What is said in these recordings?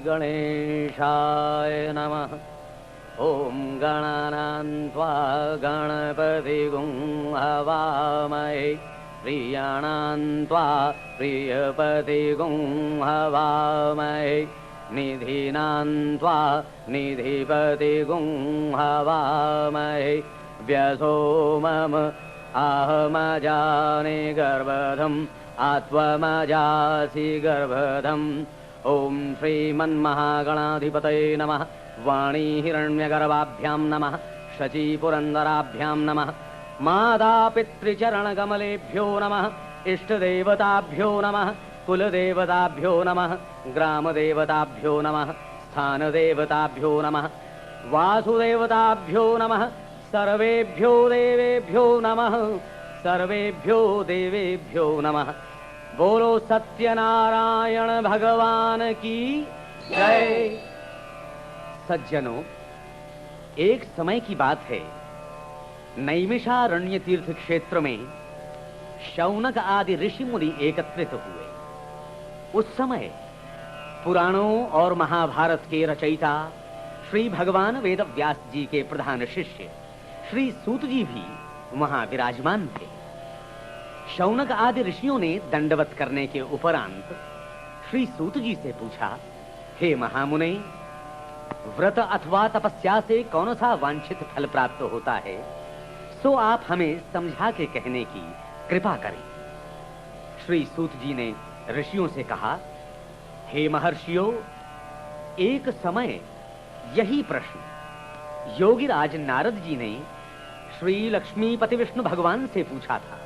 गणेशाय नमः। ॐ गणानां त्वा गणपतिगुं हवामहे प्रियाणां त्वा प्रियपतिगुं हवामहे निधीनां त्वा निधिपतिगुं हवामहे व्यसो मम आहमजाने गर्भधम् आत्वमजासि गर्भधम्। ॐ श्रीमन्महागणाधिपतये नमः। वाणी हिरण्यगर्भाभ्यां नमः। शचीपुरन्दराभ्यां नमः। मातापितृचरणकमलेभ्यो नमः। इष्टदेवताभ्यो नमः। कुलदेवताभ्यो नमः। ग्रामदेवताभ्यो नमः। स्थानदेवताभ्यो नमः। वासुदेवताभ्यो नमः। सर्वेभ्यो देवेभ्यो नमः। सर्वेभ्यो देवेभ्यो नमः। बोलो सत्यनारायण भगवान की जय। सज्जनों, एक समय की बात है, नैमिषारण्य तीर्थ क्षेत्र में शौनक आदि ऋषि मुनि एकत्रित हुए। उस समय पुराणों और महाभारत के रचयिता श्री भगवान वेद व्यास जी के प्रधान शिष्य श्री सूत जी भी वहां विराजमान थे। शौनक आदि ऋषियों ने दंडवत करने के उपरांत श्री सूत जी से पूछा, हे महामुने, व्रत अथवा तपस्या से कौन सा वांछित फल प्राप्त होता है, सो आप हमें समझा के कहने की कृपा करें। श्री सूत जी ने ऋषियों से कहा, हे महर्षियों, एक समय यही प्रश्न योगीराज नारद जी ने श्री लक्ष्मीपति विष्णु भगवान से पूछा था।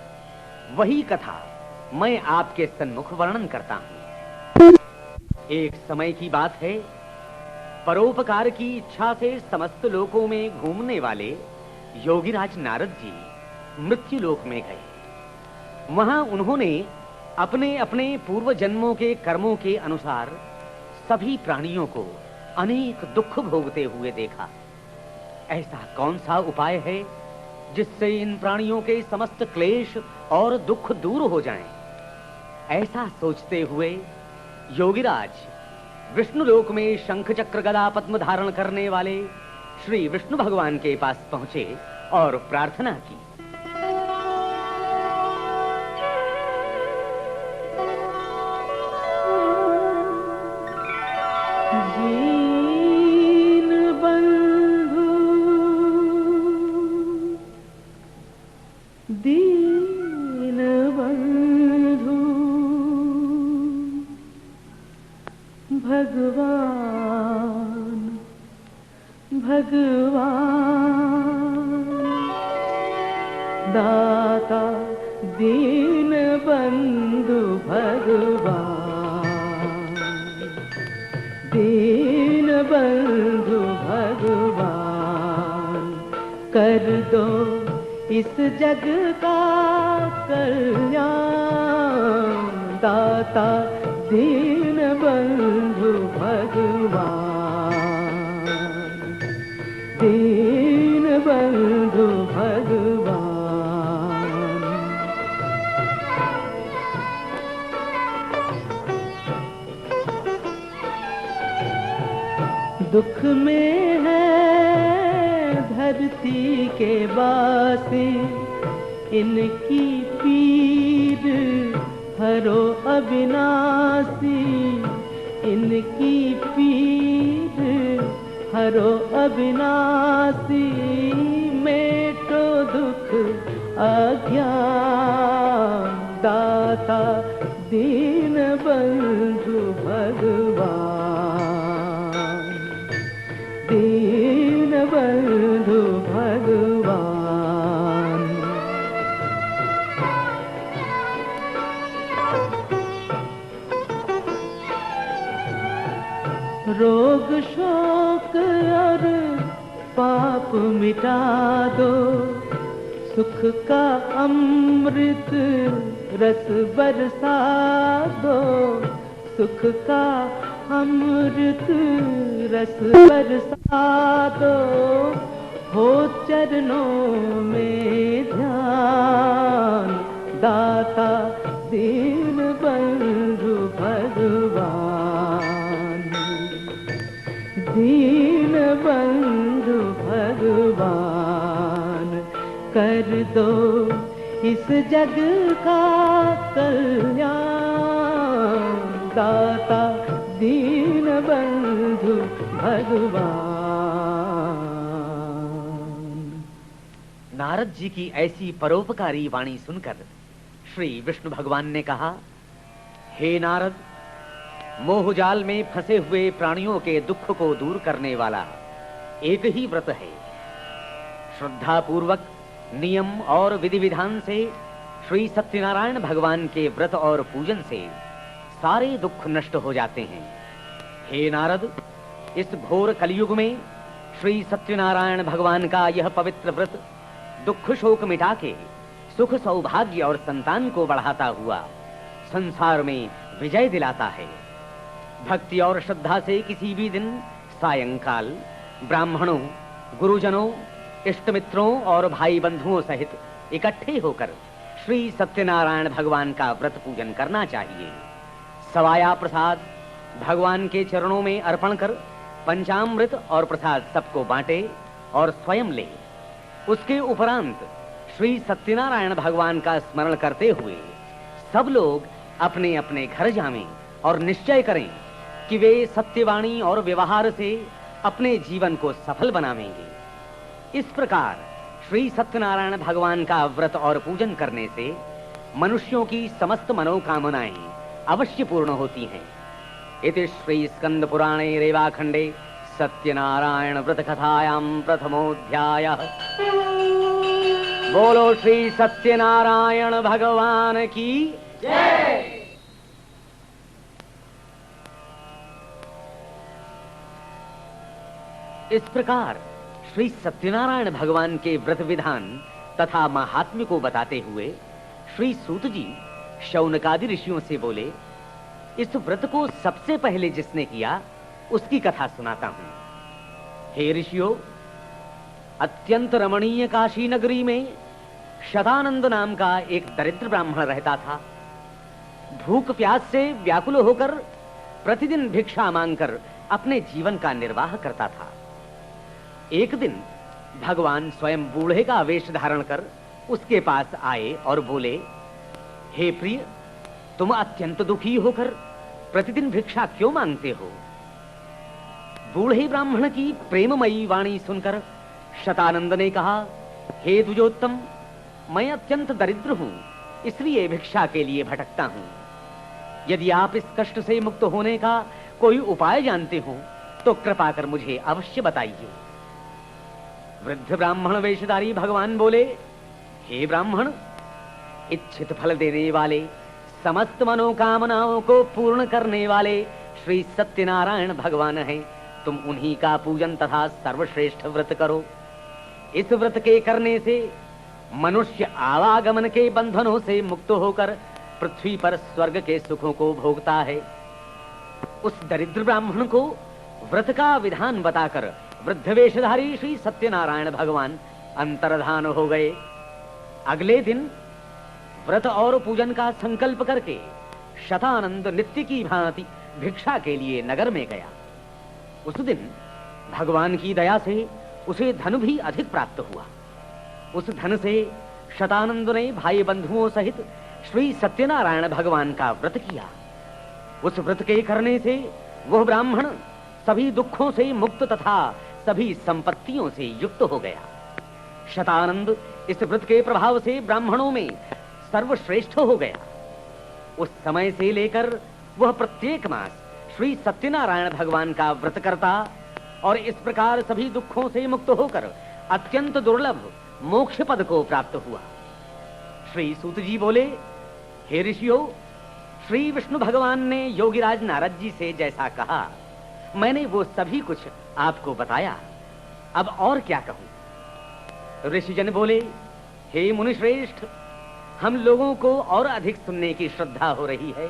वही कथा मैं आपके सन्मुख वर्णन करता हूं। एक समय की बात है, परोपकार की इच्छा से समस्त लोकों में घूमने वाले योगीराज नारद जी मृत्युलोक में गए। वहां उन्होंने अपने अपने पूर्व जन्मों के कर्मों के अनुसार सभी प्राणियों को अनेक दुख भोगते हुए देखा। ऐसा कौन सा उपाय है जिससे इन प्राणियों के समस्त क्लेश और दुख दूर हो जाएं? ऐसा सोचते हुए योगीराज विष्णुलोक में शंख चक्र गदा पद्म धारण करने वाले श्री विष्णु भगवान के पास पहुंचे और प्रार्थना की। दाता दीन बंधु भगवान, दीन बंधु भगवान, कर दो इस जग का कल्याण। दाता दीन बंधु भगवान, दीन बंधु भगवान। दुख में है धरती के वासी, इनकी पीर हरो अविनाशी, इनकी पीर हरो अविनाशी। मेटो दुख अज्ञान, दाता दीन बंधु भगवान, दीन बंधु भगवान। रोग शोक और पाप मिटा दो, सुख का अमृत रस बरसा दो, सुख का अमृत रस बरसा दो। हो चरणों में ध्यान, दाता दीन बंधु भगवान, कर दो इस जग का कल्याण, दाता दीन बंधु भगवान। नारद जी की ऐसी परोपकारी वाणी सुनकर श्री विष्णु भगवान ने कहा, हे नारद, मोहजाल में फंसे हुए प्राणियों के दुख को दूर करने वाला एक ही व्रत है। श्रद्धा पूर्वक नियम और विधि विधान से श्री सत्यनारायण भगवान के व्रत और पूजन से सारे दुख नष्ट हो जाते हैं। हे नारद, इस घोर कलयुग में श्री सत्यनारायण भगवान का यह पवित्र व्रत दुख शोक मिटा के सुख सौभाग्य और संतान को बढ़ाता हुआ संसार में विजय दिलाता है। भक्ति और श्रद्धा से किसी भी दिन सायंकाल ब्राह्मणों, गुरुजनों, इष्ट मित्रों और भाई बंधुओं सहित इकट्ठे होकर श्री सत्यनारायण भगवान का व्रत पूजन करना चाहिए। सवाया प्रसाद भगवान के चरणों में अर्पण कर पंचामृत और प्रसाद सबको बांटे और स्वयं ले। उसके उपरांत श्री सत्यनारायण भगवान का स्मरण करते हुए सब लोग अपने अपने घर जावें और निश्चय करें कि वे सत्यवाणी और व्यवहार से अपने जीवन को सफल बनावेंगे। इस प्रकार श्री सत्यनारायण भगवान का व्रत और पूजन करने से मनुष्यों की समस्त मनोकामनाएं अवश्य पूर्ण होती हैं। इति श्री स्कंद पुराणे रेवाखंडे सत्यनारायण व्रत कथायां प्रथमोऽध्यायः। बोलो श्री सत्यनारायण भगवान की जय। इस प्रकार श्री सत्यनारायण भगवान के व्रत विधान तथा महात्म्य को बताते हुए श्री सूत जी शौनकादि ऋषियों से बोले, इस व्रत को सबसे पहले जिसने किया उसकी कथा सुनाता हूं। हे ऋषियों, अत्यंत रमणीय काशी नगरी में शतानंद नाम का एक दरिद्र ब्राह्मण रहता था। भूख प्यास से व्याकुल होकर प्रतिदिन भिक्षा मांगकर अपने जीवन का निर्वाह करता था। एक दिन भगवान स्वयं बूढ़े का वेश धारण कर उसके पास आए और बोले, हे प्रिय, तुम अत्यंत दुखी होकर प्रतिदिन भिक्षा क्यों मांगते हो? बूढ़े ब्राह्मण की प्रेममयी वाणी सुनकर शतानंद ने कहा, हे द्विजोत्तम, मैं अत्यंत दरिद्र हूं, इसलिए भिक्षा के लिए भटकता हूं। यदि आप इस कष्ट से मुक्त होने का कोई उपाय जानते हो तो कृपा कर मुझे अवश्य बताइए। वृद्ध ब्राह्मण वेशधारी भगवान बोले, हे ब्राह्मण, इच्छित फल देने वाले, समस्त मनोकामनाओं को पूर्ण करने वाले श्री सत्यनारायण भगवान हैं। तुम उन्हीं का पूजन तथा सर्वश्रेष्ठ व्रत करो। इस व्रत के करने से मनुष्य आवागमन के बंधनों से मुक्त होकर पृथ्वी पर स्वर्ग के सुखों को भोगता है। उस दरिद्र ब्राह्मण को व्रत का विधान बताकर वृद्ध वेशधारी श्री सत्यनारायण भगवान अंतर्धान हो गए। अगले दिन व्रत और पूजन का संकल्प करके शतानंद नित्य की भांति भिक्षा के लिए नगर में गया। उस दिन भगवान की दया से उसे धन भी अधिक प्राप्त हुआ। उस धन से शतानंद ने भाई बंधुओं सहित श्री सत्यनारायण भगवान का व्रत किया। उस व्रत के करने से वह ब्राह्मण सभी दुखों से मुक्त तथा सभी संपत्तियों से युक्त हो गया। शतानंद इस व्रत के प्रभाव से ब्राह्मणों में सर्वश्रेष्ठ हो गया। उस समय से लेकर वह प्रत्येक मास श्री सत्यनारायण भगवान का व्रत करता और इस प्रकार सभी दुखों से मुक्त होकर अत्यंत दुर्लभ मोक्ष पद को प्राप्त हुआ। श्री सूत जी बोले, हे ऋषियों, श्री विष्णु भगवान ने योगीराज नारद जी से जैसा कहा मैंने वो सभी कुछ आपको बताया, अब और क्या कहूं? ऋषिजन बोले, हे मुनिश्रेष्ठ, हम लोगों को और अधिक सुनने की श्रद्धा हो रही है।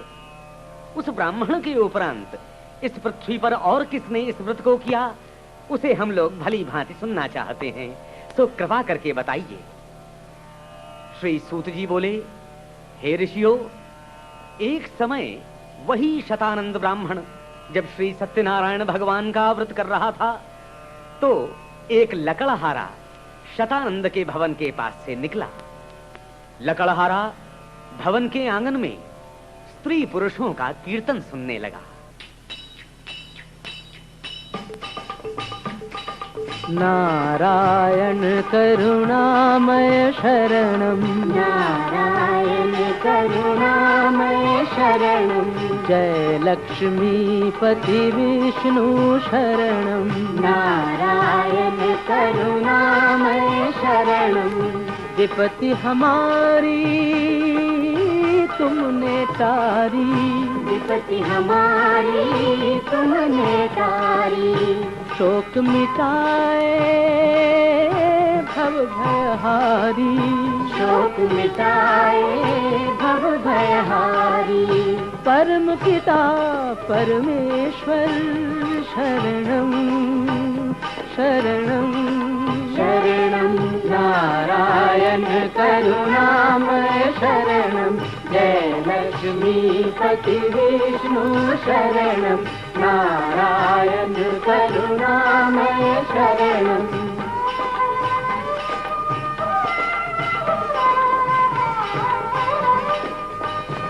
उस ब्राह्मण के उपरांत इस पृथ्वी पर और किसने इस व्रत को किया, उसे हम लोग भली भांति सुनना चाहते हैं, तो कृपा करके बताइए। श्री सूत जी बोले, हे ऋषियों, एक समय वही शतानंद ब्राह्मण जब श्री सत्यनारायण भगवान का व्रत कर रहा था तो एक लकड़हारा शतानंद के भवन के पास से निकला। लकड़हारा भवन के आंगन में स्त्री पुरुषों का कीर्तन सुनने लगा। नारायण करुणामय शरणं, नारायण करुणामय शरणं, जय लक्ष्मीपति विष्णु शरणं, नारायण करुणामय शरणं, विपत्ति हमारी तुमने तारी, विपत्ति हमारी तुमने तारी, शोक मिटाए भव भयहारी, शोक मिटाए भव भयहारी, परम पिता परमेश्वर शरणं शरणं शरणं, नारायण करुणामय शरणं, जय लक्ष्मीपति विष्णु शरणं, नारायण करुणामय शरणं।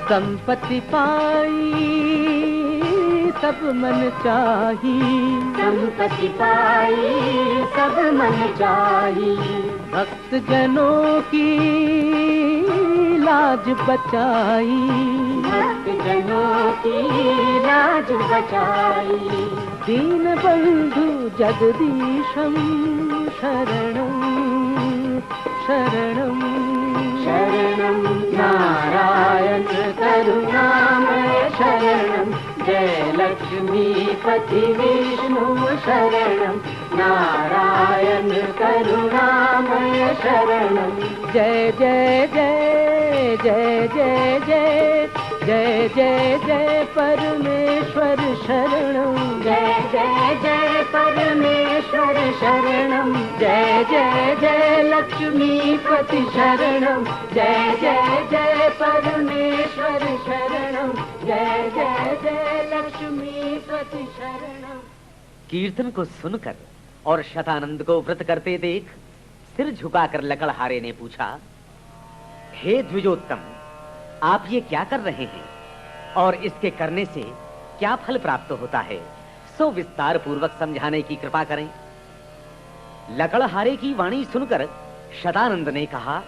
संपत्ति पाई सब मन चाही, संपत्ति पाई सब मन चाही, भक्त जनों की लाज बचाई, भक्त जनों की लाज बचाई, दीन बंधु जगदीशं शरणं शरणं शरणं, नारायण करुणामय शरणं, जय लक्ष्मीपति विष्णु शरणं, नारायण करुणामय शरणं, जय जय जय जय जय जय जय जय जय परमेश्वर शरणं, जय जय जय परमेश्वर शरणं, जय जय जय लक्ष्मीपति शरणं, जय जय जय परमेश्वर शरणं, जय जय जय लक्ष्मीपति शरणं। कीर्तन को सुनकर और शतानंद को व्रत करते देख सिर झुकाकर लकड़हारे ने पूछा, हे द्विजोत्तम, आप ये क्या कर रहे हैं और इसके करने से क्या फल प्राप्त होता है, सो विस्तार पूर्वक समझाने की कृपा करें। लकड़हारे की वाणी सुनकर शतानंद ने कहा,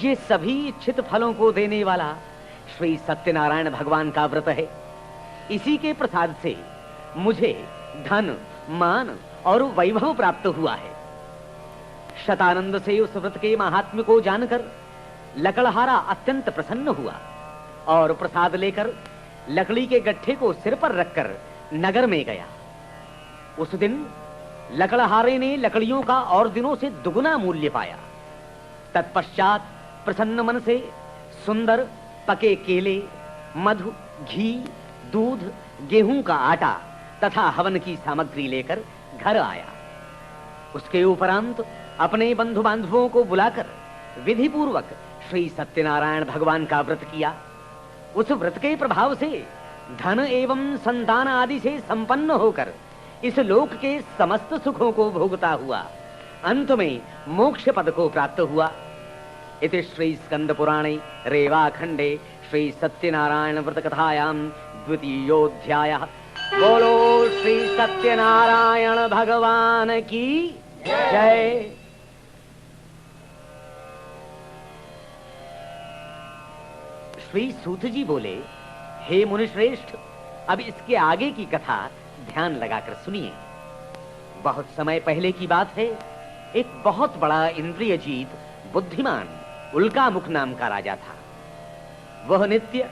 ये सभी इच्छित फलों को देने वाला श्री सत्यनारायण भगवान का व्रत है। इसी के प्रसाद से मुझे धन, मान और वैभव प्राप्त हुआ है। शतानंद से उस व्रत के महात्म्य को जानकर लकड़हारा अत्यंत प्रसन्न हुआ और प्रसाद लेकर लकड़ी के गट्ठे को सिर पर रखकर नगर में गया। उस दिन लकड़हारे ने लकड़ियों का और दिनों से दुगुना मूल्य पाया। तत्पश्चात प्रसन्न मन से सुंदर पके केले, मधु, घी, दूध, गेहूं का आटा तथा हवन की सामग्री लेकर घर आया। उसके उपरांत अपने बंधु बांधवों को बुलाकर विधि पूर्वक श्री सत्यनारायण भगवान का व्रत किया। उस व्रत के प्रभाव से धन एवं संतान आदि से संपन्न होकर इस लोक के समस्त सुखों को भोगता हुआ अंत में मोक्ष पद को प्राप्त हुआ। इति श्री स्कंद पुराणे रेवाखंडे श्री सत्यनारायण व्रत कथायां द्वितीयोऽध्यायः। बोलो श्री सत्यनारायण भगवान की जय। श्री सूत जी बोले, हे मुनिश्रेष्ठ, अब इसके आगे की कथा ध्यान लगाकर सुनिए। बहुत समय पहले की बात है। एक बहुत बड़ा इंद्रियजीत बुद्धिमान उल्कामुख नाम का राजा था। वह नित्य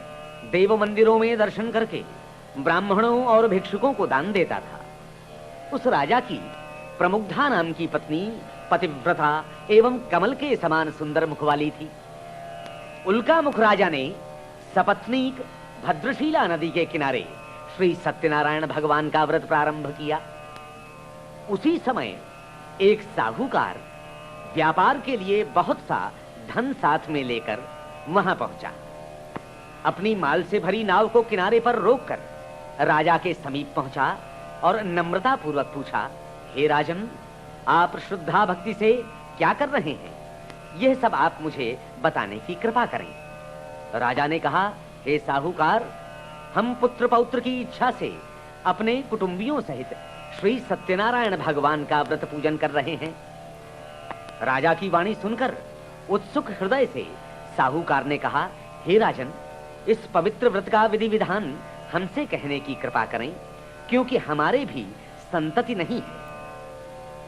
देव मंदिरों में दर्शन करके ब्राह्मणों और भिक्षुकों को दान देता था। उस राजा की प्रमुग्धा नाम की पत्नी पतिव्रता एवं कमल के समान सुंदर मुख वाली थी। उल्कामुख राजा ने सपत्नीक भद्रशीला नदी के किनारे श्री सत्यनारायण भगवान का व्रत प्रारंभ किया। उसी समय एक साहूकार व्यापार के लिए बहुत सा धन साथ में लेकर वहां पहुंचा। अपनी माल से भरी नाव को किनारे पर रोककर राजा के समीप पहुंचा और नम्रता पूर्वक पूछा, हे राजन, आप श्रद्धा भक्ति से क्या कर रहे हैं, यह सब आप मुझे बताने की कृपा करें। राजा ने कहा, हे साहूकार, हम पुत्र पौत्र की इच्छा से अपने कुटुंबियों सहित श्री सत्यनारायण भगवान का व्रत पूजन कर रहे हैं। राजा की वाणी सुनकर उत्सुक हृदय से साहूकार ने कहा, हे राजन, इस पवित्र व्रत का विधि विधान हमसे कहने की कृपा करें, क्योंकि हमारे भी संतति नहीं है।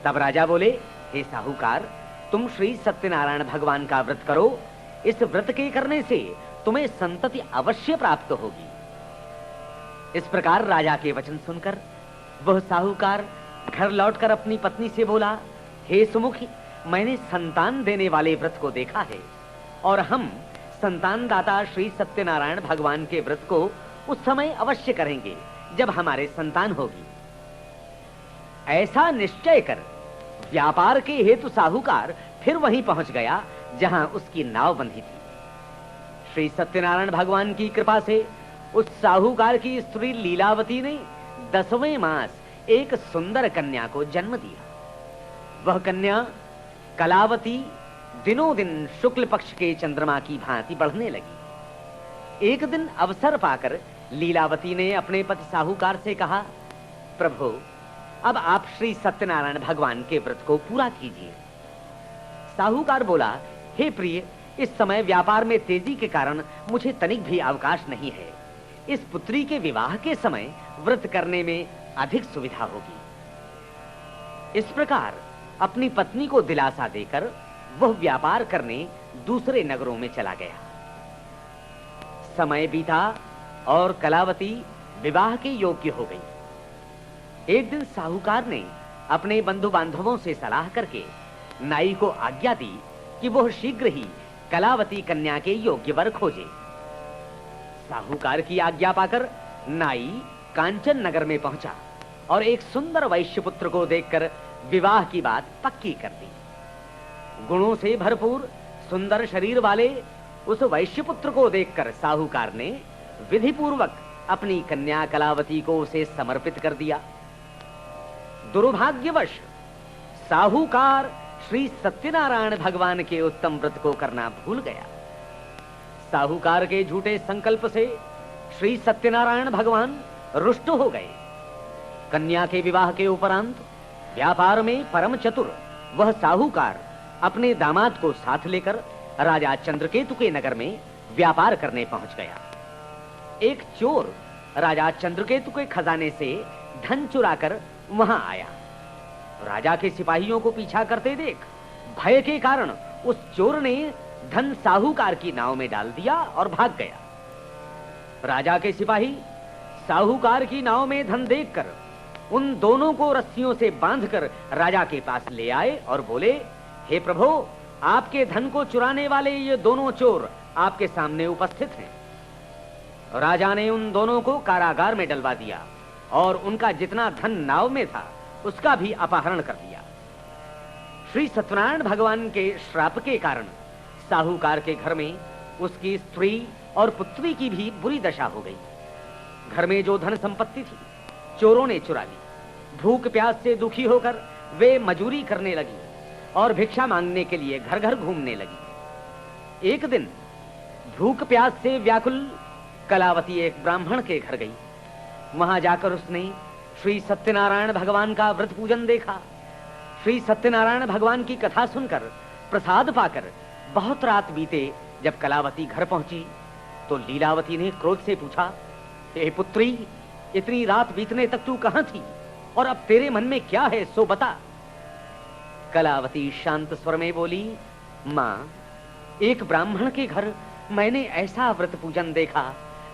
तब राजा बोले, हे साहूकार, तुम श्री सत्यनारायण भगवान का व्रत करो। इस व्रत के करने से तुम्हें संतति अवश्य प्राप्त होगी। इस प्रकार राजा के वचन सुनकर वह साहूकार घर लौटकर अपनी पत्नी से बोला, हे सुमुखी, मैंने संतान देने वाले व्रत को देखा है और हम संतान दाता श्री सत्यनारायण भगवान के व्रत को उस समय अवश्य करेंगे जब हमारे संतान होगी। ऐसा निश्चय कर व्यापार के हेतु साहूकार फिर वहीं पहुंच गया जहां उसकी नाव बंधी थी। श्री सत्यनारायण भगवान की कृपा से उस साहूकार की स्त्री लीलावती ने 10वें मास एक सुंदर कन्या को जन्म दिया। वह कन्या कलावती दिनों दिन शुक्ल पक्ष के चंद्रमा की भांति बढ़ने लगी। एक दिन अवसर पाकर लीलावती ने अपने पति साहूकार से कहा, प्रभु, अब आप श्री सत्यनारायण भगवान के व्रत को पूरा कीजिए। साहूकार बोला, हे प्रिय, इस समय व्यापार में तेजी के कारण मुझे तनिक भी अवकाश नहीं है। इस पुत्री के विवाह के समय व्रत करने में अधिक सुविधा होगी। इस प्रकार अपनी पत्नी को दिलासा देकर वह व्यापार करने दूसरे नगरों में चला गया। समय बीता और कलावती विवाह के योग्य हो गई। एक दिन साहूकार ने अपने बंधु बांधवों से सलाह करके नाई को आज्ञा दी कि वह शीघ्र ही कलावती कन्या के योग्य वर खोजे। साहूकार की आज्ञा पाकर नाई कांचन नगर में पहुंचा और एक सुंदर वैश्य पुत्र को देखकर विवाह की बात पक्की कर दी। गुणों से भरपूर सुंदर शरीर वाले उस वैश्य पुत्र को देखकर साहूकार ने विधि पूर्वक अपनी कन्या कलावती को उसे समर्पित कर दिया। दुर्भाग्यवश साहूकार श्री सत्यनारायण भगवान के उत्तम व्रत को करना भूल गया। साहूकार के झूठे संकल्प से श्री सत्यनारायण भगवान रुष्ट हो गए। कन्या के विवाह के उपरांत व्यापार में परम चतुर वह साहूकार अपने दामाद को साथ लेकर राजा चंद्रकेतु के नगर में व्यापार करने पहुंच गया। एक चोर राजा चंद्रकेतु के खजाने से धन चुराकर वहां आया। राजा के सिपाहियों को पीछा करते देख भय के कारण उस चोर ने धन साहूकार की नाव में डाल दिया और भाग गया। राजा के सिपाही साहूकार की नाव में धन देखकर उन दोनों को रस्सियों से बांधकर राजा के पास ले आए और बोले, हे प्रभु, आपके धन को चुराने वाले ये दोनों चोर आपके सामने उपस्थित हैं। राजा ने उन दोनों को कारागार में डलवा दिया और उनका जितना धन नाव में था उसका भी अपहरण कर दिया। श्री सत्यनारायण भगवान के श्राप के कारण साहूकार के घर में उसकी स्त्री और पुत्री की भी बुरी दशा हो गई। घर में जो धन संपत्ति थी चोरों ने चुरा ली। भूख प्यास से दुखी होकर वे मजूरी करने लगी और भिक्षा मांगने के लिए घर घर घूमने लगी। एक दिन भूख प्यास से व्याकुल कलावती एक ब्राह्मण के घर गई। वहां जाकर उसने श्री सत्यनारायण भगवान का व्रत पूजन देखा। श्री सत्यनारायण भगवान की कथा सुनकर प्रसाद पाकर बहुत रात बीते जब कलावती घर पहुंची तो लीलावती ने क्रोध से पूछा, हे पुत्री, इतनी रात बीतने तक तू कहां थी और अब तेरे मन में क्या है सो बता। कलावती शांत स्वर में बोली, मां, एक ब्राह्मण के घर मैंने ऐसा व्रत पूजन देखा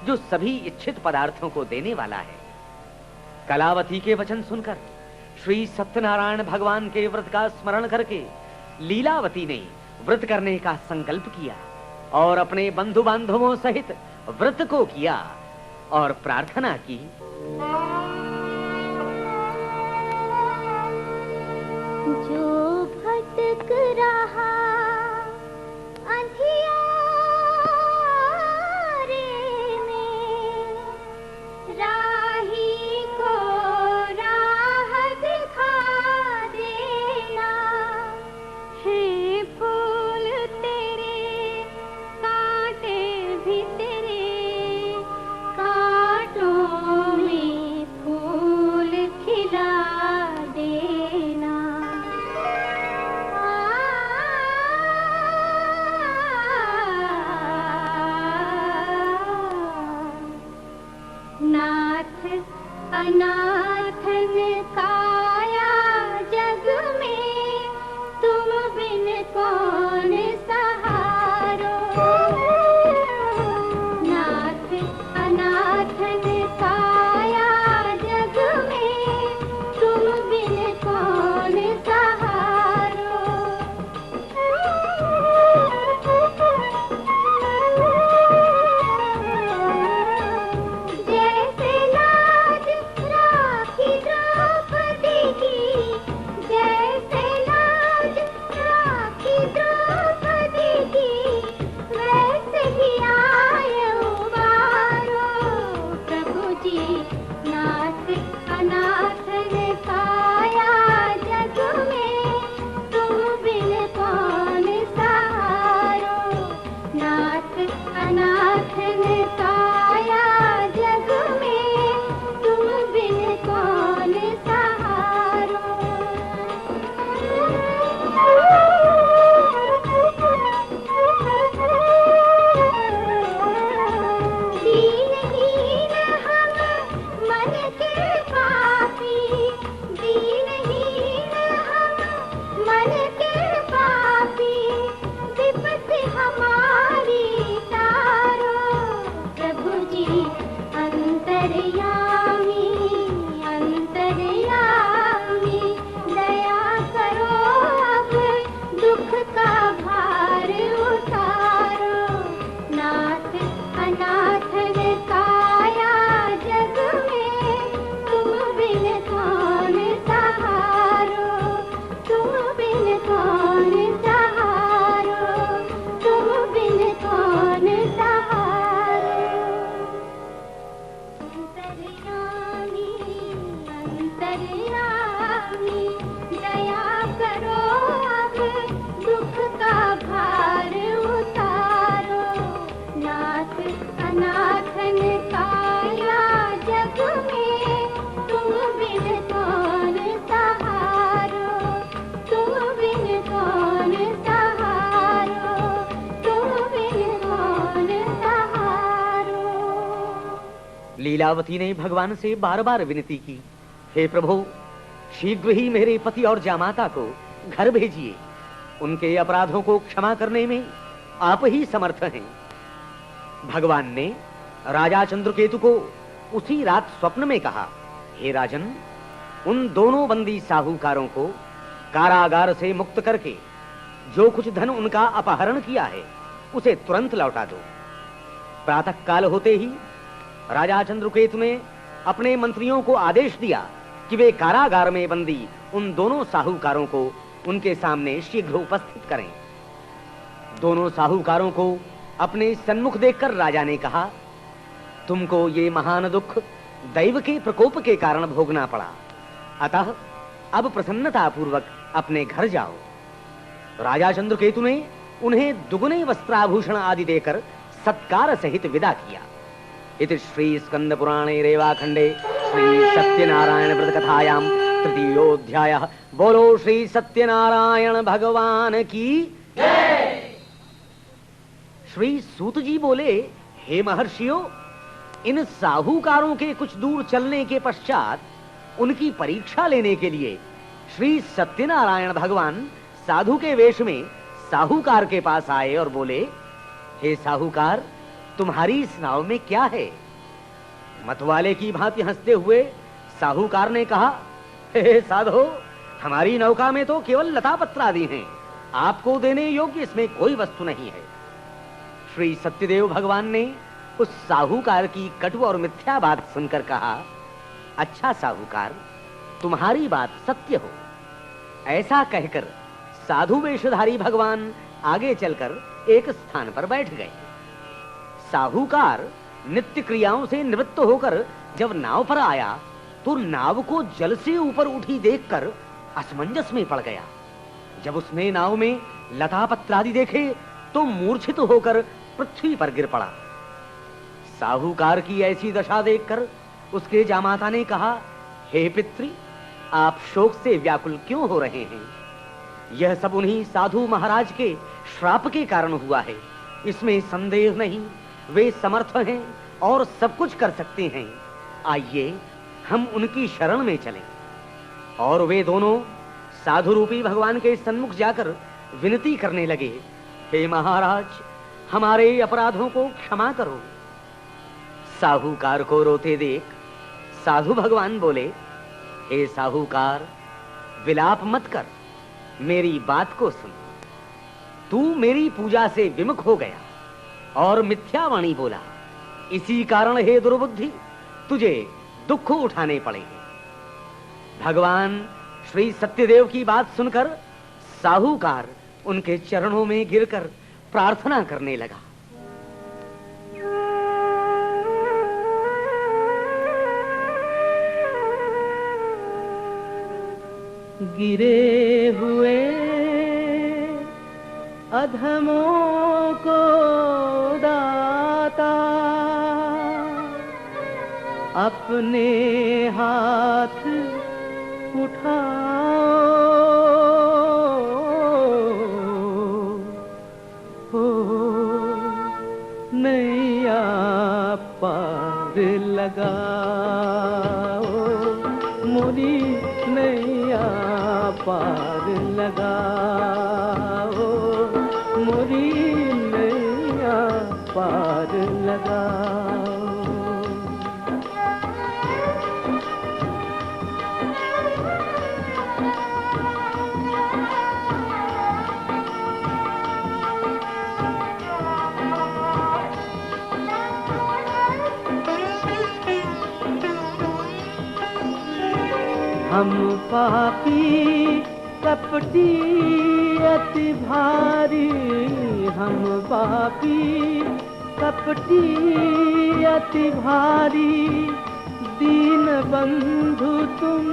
जो सभी इच्छित पदार्थों को देने वाला है। कलावती के वचन सुनकर श्री सत्यनारायण भगवान के व्रत का स्मरण करके लीलावती ने व्रत करने का संकल्प किया और अपने बंधु बांधवों सहित व्रत को किया और प्रार्थना की, जो भटक रहा अंधियारे में, राही को राह दिखा देना। हे अनाथन काया जग में तुम बिन कौन सहारो। नाथ अनाथन काया जग में तुम बिन कौन सहारो। जैसे लाज राखी द्रौपदी की, जैसे लाज राखी द्रौपदी की, वैसे ही आए उबारो। प्रभु जी नाथ अनाथन काया जग में तुम बिन कौन सहारो। नाथ अनाथन काया जग में तुम बिन कौन सहारो। दीनहीन हम मन के पापी, दीनहीन हम मन के पापी, विपत्ति हमारी तारो। प्रभु जी अंतर्यामी अंतर्यामी, दया करो अब दुख का भार उतारो। नाथ अनाथन काया जग में तुम बिन कौन सहारो। तुम बिन कौन सहारो, तुम बिन कौन सहारो। अंतर्यामी अंतर्यामी, दया करो अब दुख का भार उतारो। नाथ अनाथन काया जग में तुम बिन कौन सहारो। तुम बिन कौन सहारो, तुम बिन कौन सहारो। लीलावती ने भगवान से बार बार विनती की, हे प्रभु, शीघ्र ही मेरे पति और जामाता को घर भेजिए। उनके अपराधों को क्षमा करने में आप ही समर्थ हैं। भगवान ने राजा चंद्रकेतु को उसी रात स्वप्न में कहा, हे राजन, उन दोनों बंदी साहूकारों को कारागार से मुक्त करके जो कुछ धन उनका अपहरण किया है उसे तुरंत लौटा दो। प्रातः काल होते ही राजा चंद्रकेतु ने अपने मंत्रियों को आदेश दिया कि वे कारागार में बंदी उन दोनों साहूकारों को उनके सामने शीघ्र उपस्थित करें। दोनों साहूकारों को अपने सन्मुख देखकर राजा ने कहा, तुमको ये महान दुख दैव के प्रकोप के कारण भोगना पड़ा, अतः अब प्रसन्नता पूर्वक अपने घर जाओ। राजा चंद्रकेतु ने उन्हें दुगने वस्त्राभूषण आदि देकर सत्कार सहित विदा किया। इति श्री स्कंद पुराणे रेवाखंडे श्री सत्यनारायण व्रत कथायां तृतीयोऽध्यायः। बोलो श्री सत्यनारायण भगवान की जय। श्री सूत जी बोले, हे महर्षियों, इन साहूकारों के कुछ दूर चलने के पश्चात उनकी परीक्षा लेने के लिए श्री सत्यनारायण भगवान साधु के वेश में साहूकार के पास आए और बोले, हे साहूकार, तुम्हारी इस नाव में क्या है? मतवाले की भांति हंसते हुए साहूकार ने कहा, हे साधो, हमारी नौका में तो केवल लता पत्र आदि हैं, आपको देने योग्य इसमें कोई वस्तु नहीं है। श्री सत्यदेव भगवान ने उस साहूकार की कटु और मिथ्या बात सुनकर कहा, अच्छा साहूकार, तुम्हारी बात सत्य हो। ऐसा कहकर साधु वेशधारी भगवान आगे चलकर एक स्थान पर बैठ गए। साहूकार नित्य क्रियाओं से निवृत्त होकर जब नाव पर आया तो नाव को जल से ऊपर उठी देखकर असमंजस में पड़ गया। जब उसने नाव में लता पत्रादि देखे तो मूर्छित होकर पृथ्वी पर गिर पड़ा। साहूकार की ऐसी दशा देखकर उसके जामाता ने कहा, हे पितृ, आप शोक से व्याकुल क्यों हो रहे हैं? यह सब उन्हीं साधु महाराज के श्राप के कारण हुआ है, इसमें संदेह नहीं। वे समर्थ हैं और सब कुछ कर सकते हैं। आइए हम उनकी शरण में चलें। और वे दोनों साधु रूपी भगवान के सन्मुख जाकर विनती करने लगे, हे महाराज, हमारे अपराधों को क्षमा करो। साहूकार को रोते देख साधु भगवान बोले, हे साहूकार, विलाप मत कर, मेरी बात को सुन। तू मेरी पूजा से विमुख हो गया और मिथ्यावाणी बोला, इसी कारण हे दुर्बुद्धि तुझे दुख उठाने पड़े। भगवान श्री सत्यदेव की बात सुनकर साहूकार उनके चरणों में गिरकर प्रार्थना करने लगा। गिरे हुए अधमों को दाता अपने हाथ उठाओ, हो नैया पार लगाओ, मोरी नैया पार लगाओ, मोरी नैया पार लगाओ। हम पापी कपटी अति भारी, हम पापी कपटी अति भारी, दीन बंधु तुम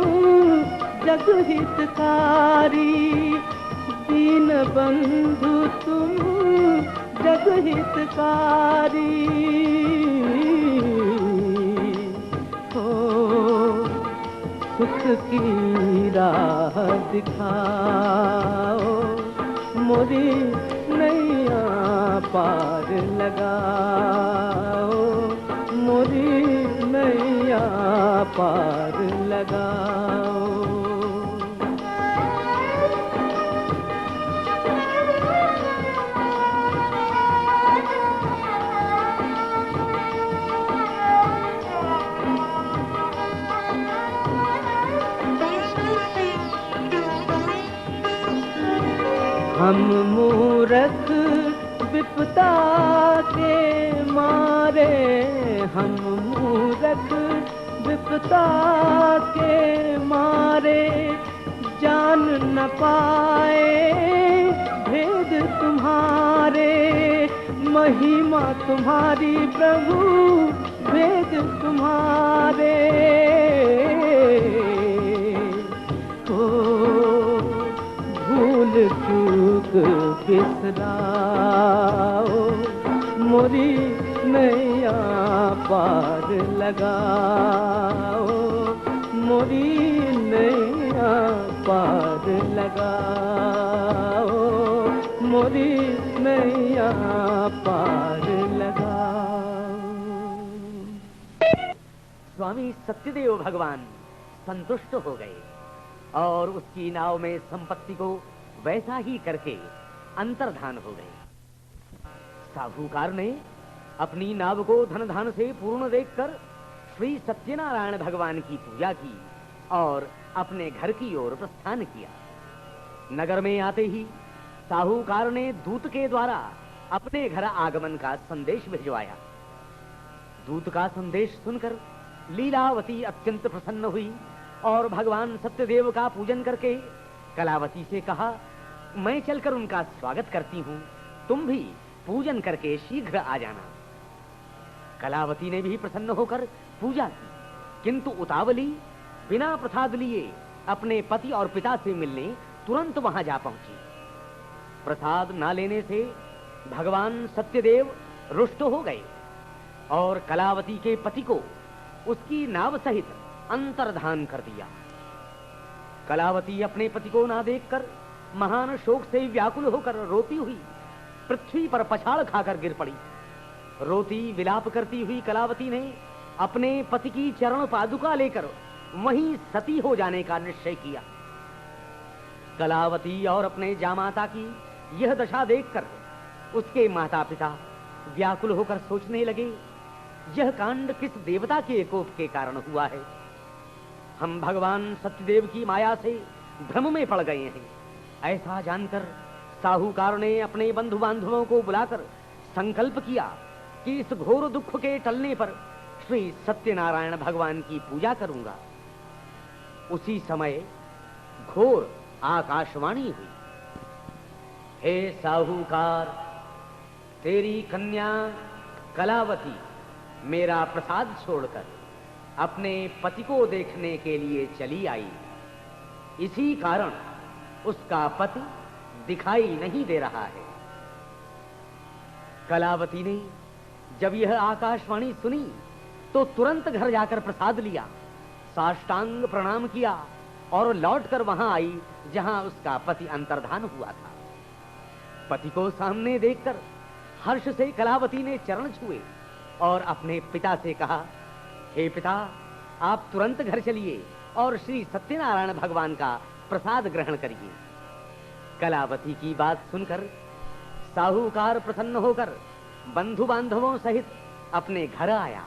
जग हितकारी, दीन बंधु तुम जग हितकारी। सुख की राह दिखाओ, मोरी नैया पार लगाओ, मोरी नैया पार लगाओ। हम मूर्ख विपदा के मारे, हम मूर्ख विपदा के मारे, जान न पाए भेद तुम्हारे, महिमा तुम्हारी प्रभु भेद तुम्हारे। भूल चूक बिसराओ, मोरी नैया पार लगाओ, मोरी नैया पार लगाओ, मोरी नैया पार लगाओ। स्वामी सत्यदेव भगवान संतुष्ट हो गए और उसकी नाव में संपत्ति को वैसा ही करके अंतर्धान हो गए। साहूकार ने अपनी नाव को धन धान से पूर्ण देखकर श्री सत्यनारायण भगवान की पूजा की और अपने घर की ओर प्रस्थान किया। नगर में आते ही साहूकार ने दूत के द्वारा अपने घर आगमन का संदेश भिजवाया। दूत का संदेश सुनकर लीलावती अत्यंत प्रसन्न हुई और भगवान सत्यदेव का पूजन करके कलावती से कहा, मैं चलकर उनका स्वागत करती हूँ, तुम भी पूजन करके शीघ्र आ जाना। कलावती ने भी प्रसन्न होकर पूजा की, किंतु उतावली बिना प्रसाद लिए अपने पति और पिता से मिलने तुरंत वहां जा पहुंची। प्रसाद ना लेने से भगवान सत्यदेव रुष्ट हो गए और कलावती के पति को उसकी नाव सहित अंतर्धान कर दिया। कलावती अपने पति को ना देखकर महान शोक से व्याकुल होकर रोती हुई पृथ्वी पर पछाड़ खाकर गिर पड़ी। रोती विलाप करती हुई कलावती ने अपने पति की चरण पादुका लेकर वहीं सती हो जाने का निश्चय किया। कलावती और अपने जामाता की यह दशा देखकर उसके माता पिता व्याकुल होकर सोचने लगे, यह कांड किस देवता के कोप के कारण हुआ है। हम भगवान सत्यदेव की माया से भ्रम में पड़ गए हैं। ऐसा जानकर साहूकार ने अपने बंधु बांधवों को बुलाकर संकल्प किया कि इस घोर दुख के टलने पर श्री सत्यनारायण भगवान की पूजा करूंगा। उसी समय घोर आकाशवाणी हुई, हे साहूकार, तेरी कन्या कलावती मेरा प्रसाद छोड़कर अपने पति को देखने के लिए चली आई। इसी कारण उसका पति दिखाई नहीं दे रहा है। कलावती ने जब यह आकाशवाणी सुनी तो तुरंत घर जाकर प्रसाद लिया, साष्टांग प्रणाम किया और लौटकर वहां आई जहां उसका पति अंतर्धान हुआ था। पति को सामने देखकर हर्ष से कलावती ने चरण छुए और अपने पिता से कहा, हे पिता, आप तुरंत घर चलिए और श्री सत्यनारायण भगवान का प्रसाद ग्रहण करिए। कलावती की बात सुनकर साहूकार प्रसन्न होकर बंधु बांधवों सहित अपने घर आया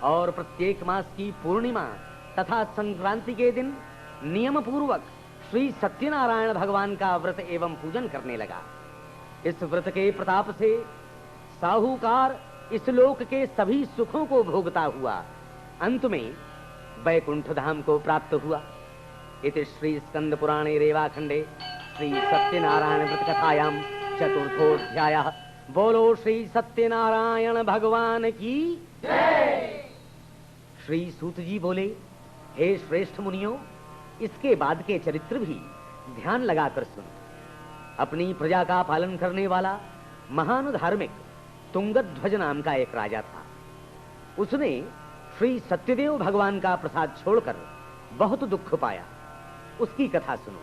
और प्रत्येक मास की पूर्णिमा तथा संक्रांति के दिन नियम पूर्वक श्री सत्यनारायण भगवान का व्रत एवं पूजन करने लगा। इस व्रत के प्रताप से साहूकार इस लोक के सभी सुखों को भोगता हुआ अंत में वैकुंठ धाम को प्राप्त हुआ। इति श्री स्कंद पुराणे रेवाखंडे श्री सत्यनारायण व्रत कथायां चतुर्थोऽध्यायः। बोलो श्री सत्यनारायण भगवान की जय। श्री सूत जी बोले, हे श्रेष्ठ मुनियों, इसके बाद के चरित्र भी ध्यान लगाकर सुनो। अपनी प्रजा का पालन करने वाला महान धार्मिक तुंगध्वज नाम का एक राजा था। उसने श्री सत्यदेव भगवान का प्रसाद छोड़कर बहुत दुख पाया। उसकी कथा सुनो।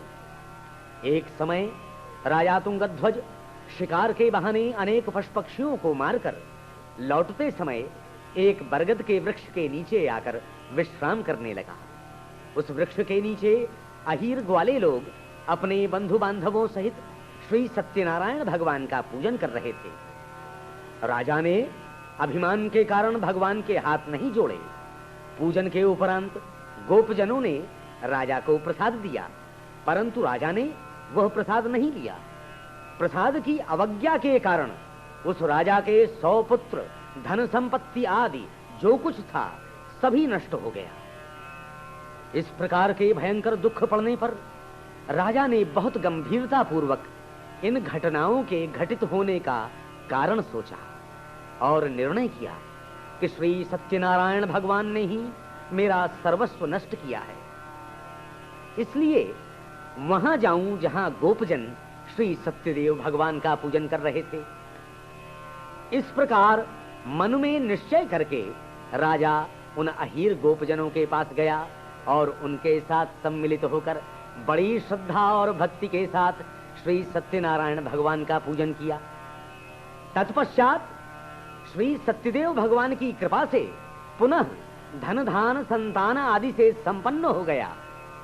एक समय राजा तुंगध्वज शिकार के बहाने अनेक पशु पक्षियों को मारकर लौटते समय एक बरगद के वृक्ष के नीचे आकर विश्राम करने लगा। उस वृक्ष के नीचे अहीर ग्वाले लोग अपने बंधु बांधवों सहित श्री सत्यनारायण भगवान का पूजन कर रहे थे। राजा ने अभिमान के कारण भगवान के हाथ नहीं जोड़े। पूजन के उपरांत गोपजनों ने राजा को प्रसाद दिया, परंतु राजा ने वह प्रसाद नहीं लिया। प्रसाद की अवज्ञा के कारण उस राजा के 100 पुत्र, धन संपत्ति आदि जो कुछ था सभी नष्ट हो गया। इस प्रकार के भयंकर दुख पड़ने पर राजा ने बहुत गंभीरता पूर्वक इन घटनाओं के घटित होने का कारण सोचा और निर्णय किया कि श्री सत्यनारायण भगवान ने ही मेरा सर्वस्व नष्ट किया है। इसलिए वहां जाऊं जहां गोपजन श्री सत्यदेव भगवान का पूजन कर रहे थे। इस प्रकार मन में निश्चय करके राजा उन अहीर गोपजनों के पास गया और उनके साथ सम्मिलित होकर बड़ी श्रद्धा और भक्ति के साथ श्री सत्यनारायण भगवान का पूजन किया। तत्पश्चात श्री सत्यदेव भगवान की कृपा से पुनः धन धान संतान आदि से संपन्न हो गया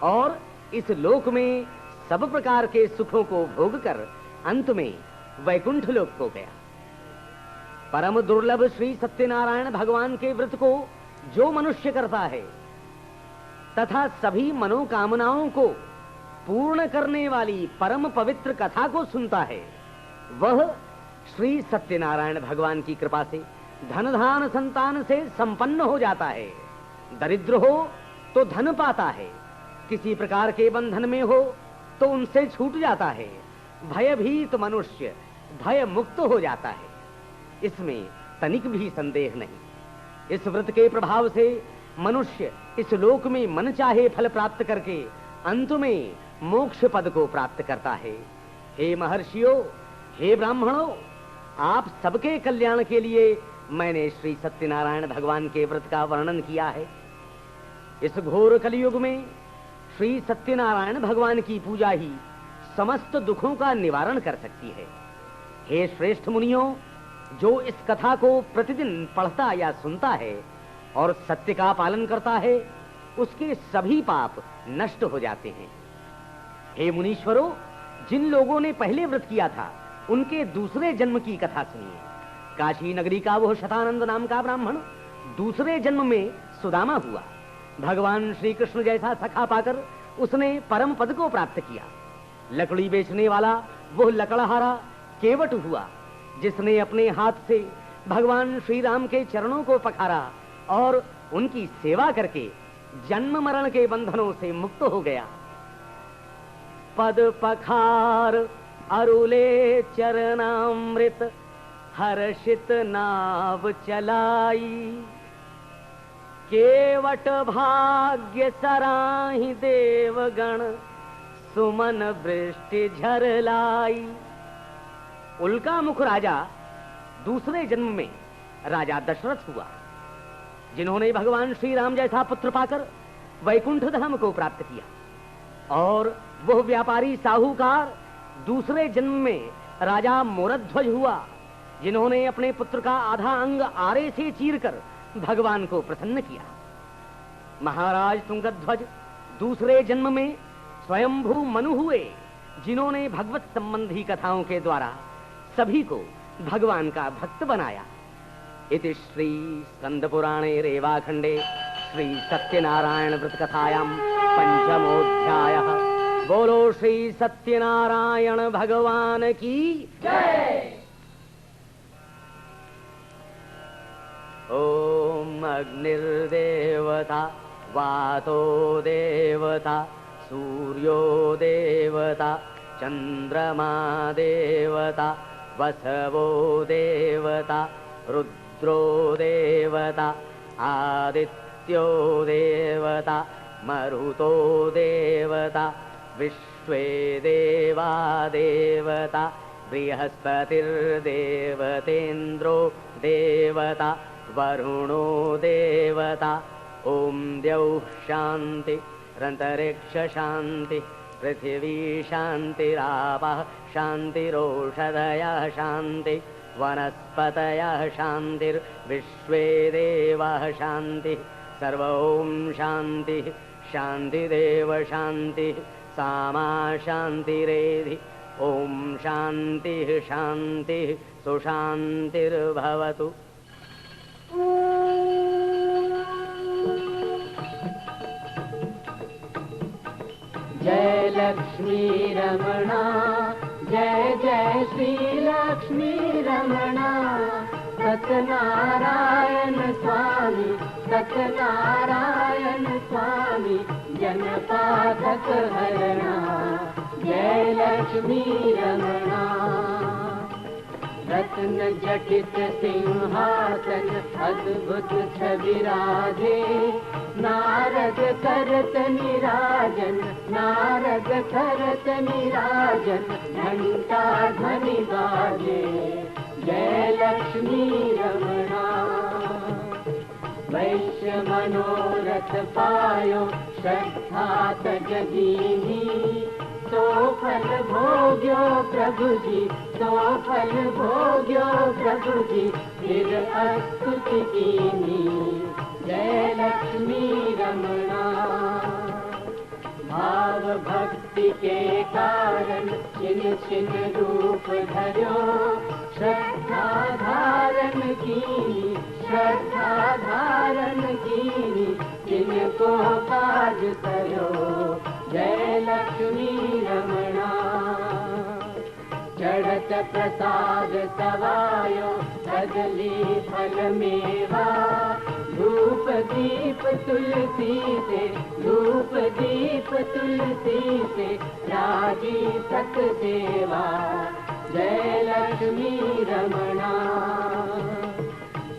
और इस लोक में सब प्रकार के सुखों को भोगकर अंत में वैकुंठ लोक को गया। परम दुर्लभ श्री सत्यनारायण भगवान के व्रत को जो मनुष्य करता है तथा सभी मनोकामनाओं को पूर्ण करने वाली परम पवित्र कथा को सुनता है, वह श्री सत्यनारायण भगवान की कृपा से धन धान संतान से संपन्न हो जाता है। दरिद्र हो तो धन पाता है, किसी प्रकार के बंधन में हो तो उनसे छूट जाता है, भयभीत मनुष्य भय मुक्त हो जाता है। इसमें तनिक भी संदेह नहीं। इस व्रत के प्रभाव से मनुष्य इस लोक में मन चाहे फल प्राप्त करके अंत में मोक्ष पद को प्राप्त करता है। हे महर्षियों, हे ब्राह्मणों, आप सबके कल्याण के लिए मैंने श्री सत्यनारायण भगवान के व्रत का वर्णन किया है। इस घोर कलयुग में श्री सत्यनारायण भगवान की पूजा ही समस्त दुखों का निवारण कर सकती है। हे श्रेष्ठ मुनियों, जो इस कथा को प्रतिदिन पढ़ता या सुनता है और सत्य का पालन करता है, उसके सभी पाप नष्ट हो जाते हैं। हे मुनीश्वरों, जिन लोगों ने पहले व्रत किया था, उनके दूसरे जन्म की कथा सुनिए। काशी नगरी का वह शतानंद नाम का ब्राह्मण दूसरे जन्म में सुदामा हुआ। भगवान श्री कृष्ण जैसा सखा पाकर उसने परम पद को प्राप्त किया। लकड़ी बेचने वाला वह लकड़हारा केवट हुआ, जिसने अपने हाथ से भगवान श्री राम के चरणों को पखारा और उनकी सेवा करके जन्म मरण के बंधनों से मुक्त हो गया। पद पखार अरुले चरणामृत हर्षित नाव चलाई, केवट भाग्य सराहि देवगण सुमन वृष्टि झरलाई। उल्का मुख राजा दूसरे जन्म में राजा दशरथ हुआ, जिन्होंने भगवान श्री राम जैसा पुत्र पाकर वैकुंठ धाम को प्राप्त किया। और वह व्यापारी साहूकार दूसरे जन्म में राजा मोरध्वज हुआ, जिन्होंने अपने पुत्र का आधा अंग आरे से चीरकर भगवान को प्रसन्न किया। महाराज तुंगध्वज दूसरे जन्म में स्वयंभू मनु हुए, जिन्होंने भगवत संबंधी कथाओं के द्वारा सभी को भगवान का भक्त बनाया। इति श्री स्कंद पुराणे रेवाखंडे श्री सत्यनारायण व्रत कथायां पंचमोऽध्यायः। बोलो श्री सत्यनारायण भगवान की जय। ओम अग्निर्देवता वातो देवता सूर्यो देवता चंद्रमा देवता वसवो देवता रुद्रो देवता आदित्यो देवता मरुतो देवता विश्वे देवा देवता बृहस्पतिर्देवतेन्द्रो देवता वरुणो देवता। ओम द्यौः शांति रंतरिक्ष शांति पृथिवी शांतिरापः शांतिरोषधयः शांति वनस्पतयः शांतिर्विश्वे देवाः शांतिः। सर्व ओम शांति शांतिदेव शांति सामा शांतिरेधि। ओम शांति शांति सुशांतिर्भवतु। जय लक्ष्मी रमणा, जय जय श्री लक्ष्मी रमणा। सत्यनारायण स्वामी, सत्यनारायण स्वामी जनपातक हरणा। जय लक्ष्मी रमणा। रत्न जटित सिंहासन अद्भुत छवि राजे। नारद करत निराजन, नारद करत निराजन घंटा ध्वनि बाजे। जय लक्ष्मी रमणा। वैश्य मनोरथ पायो श्रद्धा तज दीनी। तो फल भोग्यो प्रभु जी, तो फल भोग्यो प्रभु जी फिर स्तुति कीनी। जय लक्ष्मी रमणा। भाव भक्ति के कारण छिन छिन रूप धर्यो। श्रद्धा धारण कीनी, श्रद्धा धारण कीनी जिनको काज करो। जय लक्ष्मी रमणा। चढ़त प्रसाद सवायो कदली फल मेवा। धूप दीप तुलसी से, धूप दीप तुलसी से राजी सत सेवा। जय लक्ष्मी रमणा।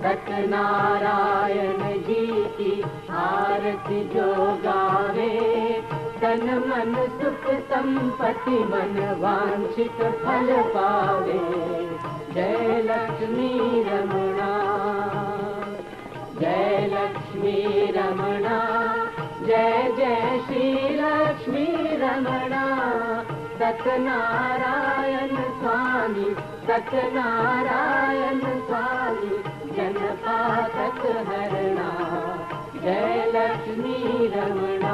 सत्यनारायण जी की आरती जो गावे। तन मन सुख संपत्ति मन वांछित फल पावे। जय लक्ष्मी रमणा, जय लक्ष्मी रमणा, जय जय श्री लक्ष्मी रमणा। सत्यनारायण स्वामी, सत्यनारायण स्वामी, जन पातक हरणा। जय लक्ष्मी रमणा।